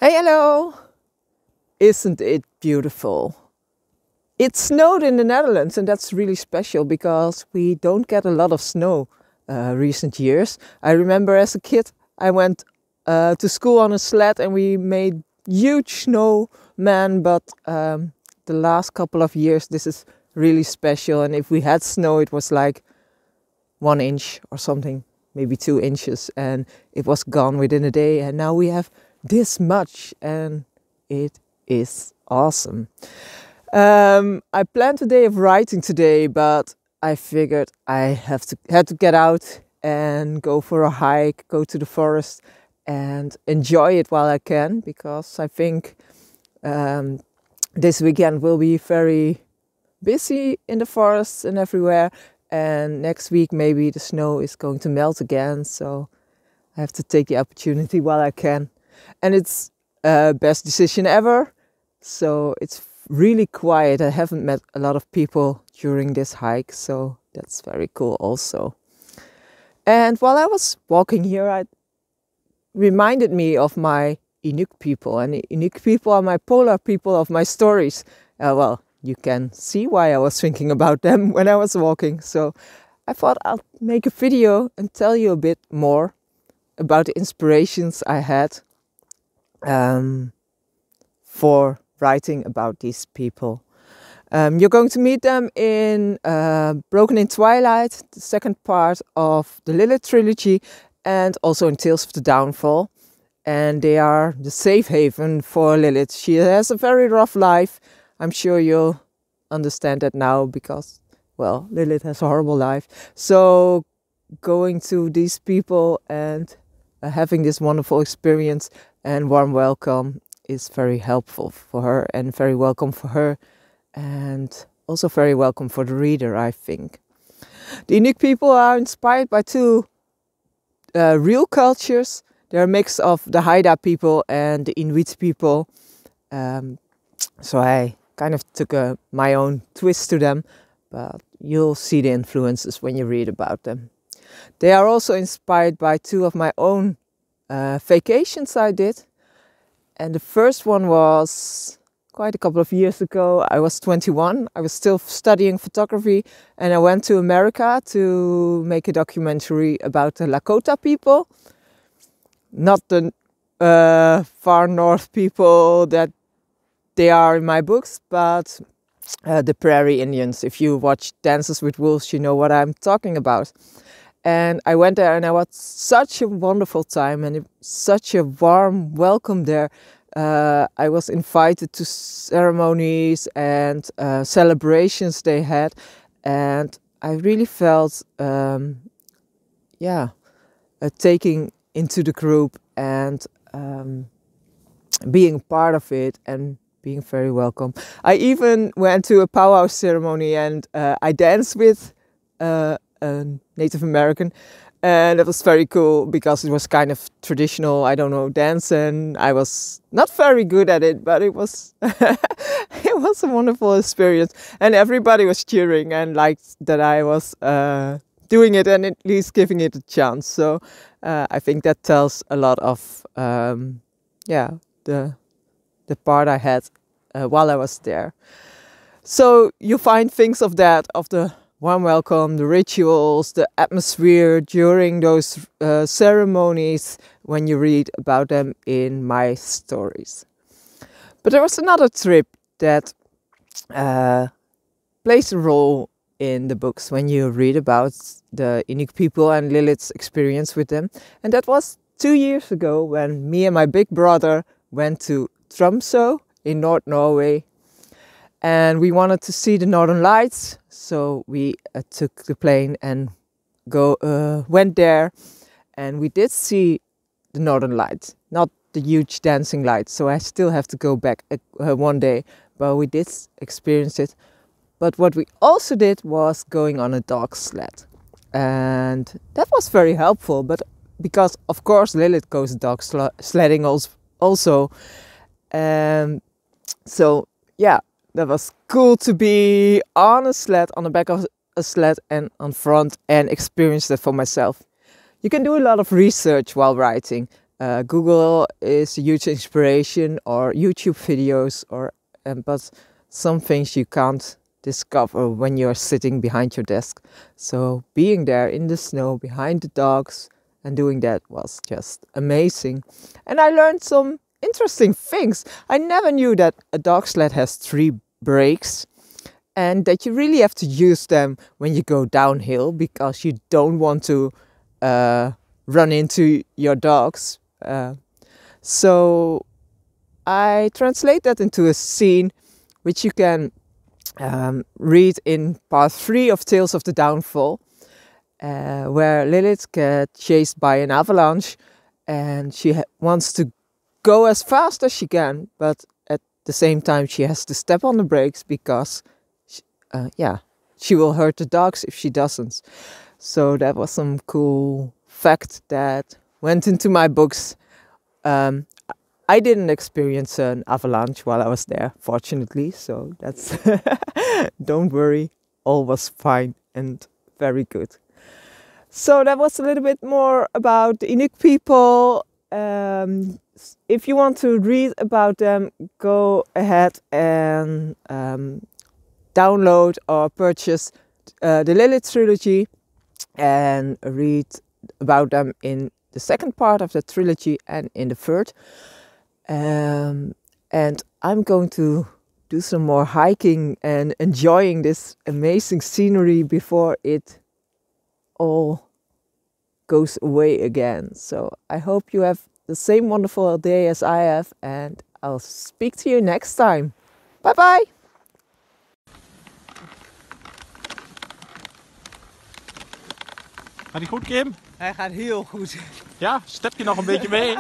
Hey, hello! Isn't it beautiful? It snowed in the Netherlands, and that's really special because we don't get a lot of snow recent years. I remember as a kid I went to school on a sled and we made huge snowmen, but the last couple of years this is really special, and if we had snow it was like 1 inch or something, maybe 2 inches, and it was gone within a day, and now we have this much and it is awesome. I planned a day of writing today, but I figured I had to get out and go for a hike, go to the forest and enjoy it while I can, because I think this weekend will be very busy in the forests and everywhere, and next week maybe the snow is going to melt again, so I have to take the opportunity while I can. And it's best decision ever, so it's really quiet. I haven't met a lot of people during this hike, so that's very cool also. And while I was walking here, it reminded me of my Inuuk people, and the Inuuk people are my polar people of my stories. Well, you can see why I was thinking about them when I was walking, so I thought I'll make a video and tell you a bit more about the inspirations I had for writing about these people. You're going to meet them in Broken in Twilight, the second part of the Lilith trilogy, and also in Tales of the Downfall. And they are the safe haven for Lilith. She has a very rough life. I'm sure you'll understand that now because, well, Lilith has a horrible life. So going to these people and having this wonderful experience and warm welcome is very helpful for her and very welcome for her, and also very welcome for the reader, I think. The Inuuk people are inspired by two real cultures. They're a mix of the Haida people and the Inuit people. So I kind of took my own twist to them, but you'll see the influences when you read about them. They are also inspired by two of my own vacations I did. And the first one was quite a couple of years ago. I was 21. I was still studying photography, and I went to America to make a documentary about the Lakota people. Not the far north people that they are in my books, but the Prairie Indians. If you watch Dances with Wolves, you know what I'm talking about. And I went there and I had such a wonderful time, and such a warm welcome there. I was invited to ceremonies and celebrations they had, and I really felt, taking into the group and being part of it and being very welcome. I even went to a powwow ceremony and I danced with a Native American, and it was very cool because it was kind of traditional, I don't know, dance, and I was not very good at it, but it was it was a wonderful experience, and everybody was cheering and liked that I was doing it and at least giving it a chance. So I think that tells a lot of the part I had while I was there. So you find things of that, of the warm welcome, the rituals, the atmosphere during those ceremonies when you read about them in my stories. But there was another trip that plays a role in the books when you read about the Inuuk people and Lilith's experience with them. And that was 2 years ago when me and my big brother went to Tromsø in North Norway. And we wanted to see the Northern Lights, so we took the plane and went there. And we did see the Northern Lights, not the huge dancing lights, so I still have to go back one day. But we did experience it. But what we also did was going on a dog sled. And that was very helpful, but because, of course, Lilith goes dog sledding also. So, yeah. That was cool to be on a sled, on the back of a sled and on front, and experience that for myself. You can do a lot of research while writing. Google is a huge inspiration, or YouTube videos, but some things you can't discover when you're sitting behind your desk. So being there in the snow behind the dogs and doing that was just amazing. And I learned some interesting things. I never knew that a dog sled has 3 brakes and that you really have to use them when you go downhill, because you don't want to run into your dogs. So I translate that into a scene which you can read in part 3 of Tales of the Downfall, where Lilith gets chased by an avalanche and she wants to go as fast as she can, but at the same time she has to step on the brakes because she will hurt the dogs if she doesn't. So that was some cool fact that went into my books. I didn't experience an avalanche while I was there, fortunately, so that's don't worry, all was fine and very good. So that was a little bit more about the Inuuk people. If you want to read about them, go ahead and download or purchase the Lilith trilogy and read about them in the second part of the trilogy and in the third. And I'm going to do some more hiking and enjoying this amazing scenery before it all goes away again. So I hope you have the same wonderful day as I have, and I'll speak to you next time. Bye bye! Gaat hij goed, Kim? Hij gaat heel goed. Ja, step je nog een beetje mee?